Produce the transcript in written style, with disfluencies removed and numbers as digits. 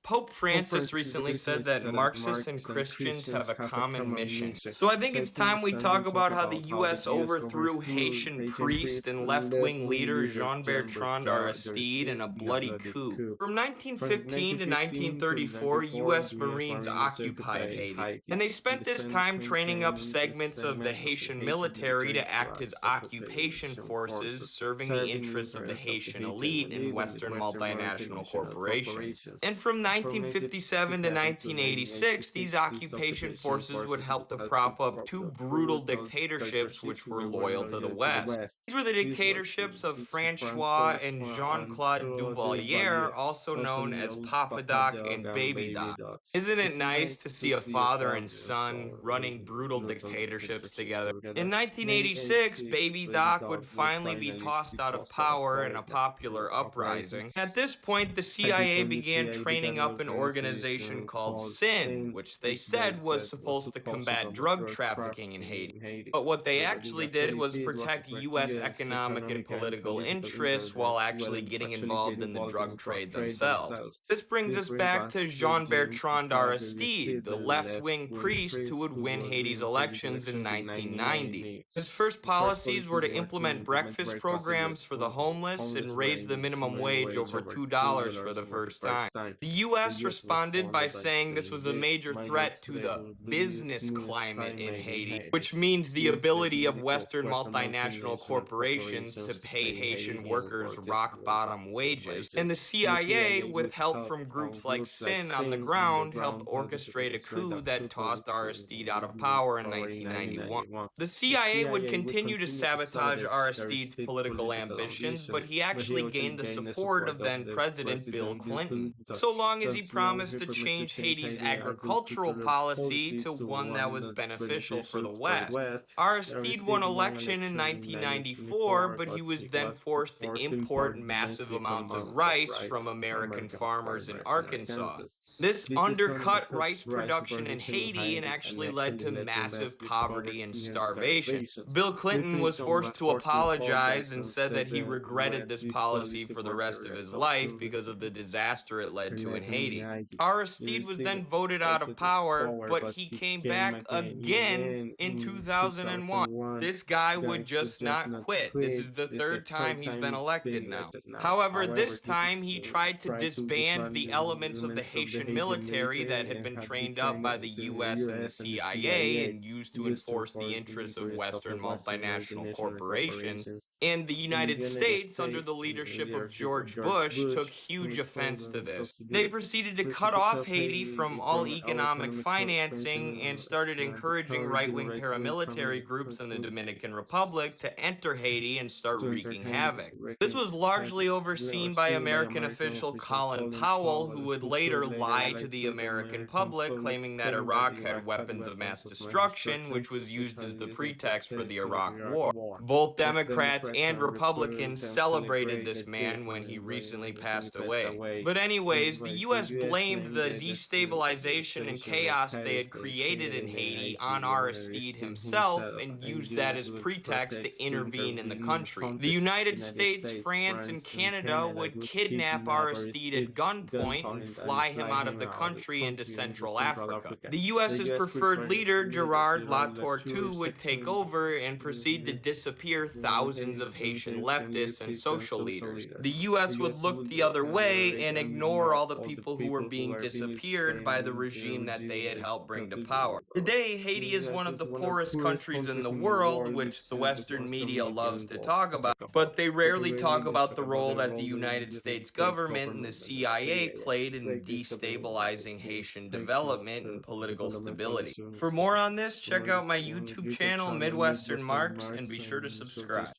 Pope Francis recently said that Marxists and Christians have a common mission. So I think it's time we talk about how the US overthrew Haitian priest and left-wing leader Jean-Bertrand Aristide in a bloody coup. From 1915 to 1934, US Marines occupied Haiti, and they spent this time training up segments of the Haitian military to act as occupation forces, serving the interests of the Haitian elite and Western multinational corporations. And from 1957 to 1986, these occupation forces would help to prop up two brutal dictatorships which were loyal to the West. These were the dictatorships of Francois and Jean-Claude Duvalier, also known as Papa Doc and Baby Doc. Isn't it nice to see a father and son running brutal dictatorships together? In 1986, Baby Doc would finally be tossed out of power in a popular uprising. At this point, the CIA began training up an organization called SIN, which they said was supposed to combat drug trafficking in Haiti. But what they actually did was protect US economic and political interests while actually getting involved in the drug trade themselves. This brings us back to Jean-Bertrand Aristide, the left-wing priest who would win Haiti's elections in 1990. His first policies were to implement breakfast programs for the homeless and raise the minimum wage over $2 for the first time. The US responded by saying this was a major threat to the business climate in Haiti, which means the ability of Western multinational corporations to pay Haitian workers rock-bottom wages. And the CIA, with help from groups like SIN on the ground, helped orchestrate a coup that tossed Aristide out of power in 1991. The CIA would continue to sabotage Aristide's political ambitions, but he actually gained the support of then President Bill Clinton, so long as he promised to change Haiti's agricultural policy to one that was beneficial for the West. Aristide won election in 1994, but he was then forced to import massive amounts of rice from American farmers in Arkansas. This undercut rice production in Haiti and actually led to massive poverty and starvation. Bill Clinton was forced to apologize and said that he regretted this policy for the rest of his life because of the disaster it led to in Haiti. Aristide was then voted out of power, but he came back again in 2001. This guy would just not quit. This is the third time he's been elected now. However, this time he tried to disband the elements of the Haitian military that had been trained up by the US and the CIA and used to enforce the interests of Western multinational corporations. And the United States, under the leadership of George Bush, took huge offense to this. They proceeded to cut off Haiti from all economic financing and started encouraging right-wing paramilitary groups in the Dominican Republic to enter Haiti and start wreaking havoc. This was largely overseen by American official Colin Powell, who would later lie to the American public, claiming that Iraq had weapons of mass destruction, which was used as the pretext for the Iraq War. Both Democrats and Republicans celebrated this man when he recently passed away. But anyways, the US blamed the destabilization and chaos they had created in Haiti on Aristide himself and used that as pretext to intervene in the country. The United States, France, and Canada would kidnap Aristide at gunpoint and fly him out of the country into Central Africa. The US's preferred leader, Gerard Latortue, would take over and proceed to disappear thousands of Haitian leftists and social leaders. The US would look the other way and ignore all the people who were being disappeared by the regime that they had helped bring to power. Today, Haiti is one of the poorest countries in the world, which the Western media loves to talk about, but they rarely talk about the role that the United States government and the CIA played in destabilizing Haitian development and political stability. For more on this, check out my YouTube channel, Midwestern Marks, and be sure to subscribe.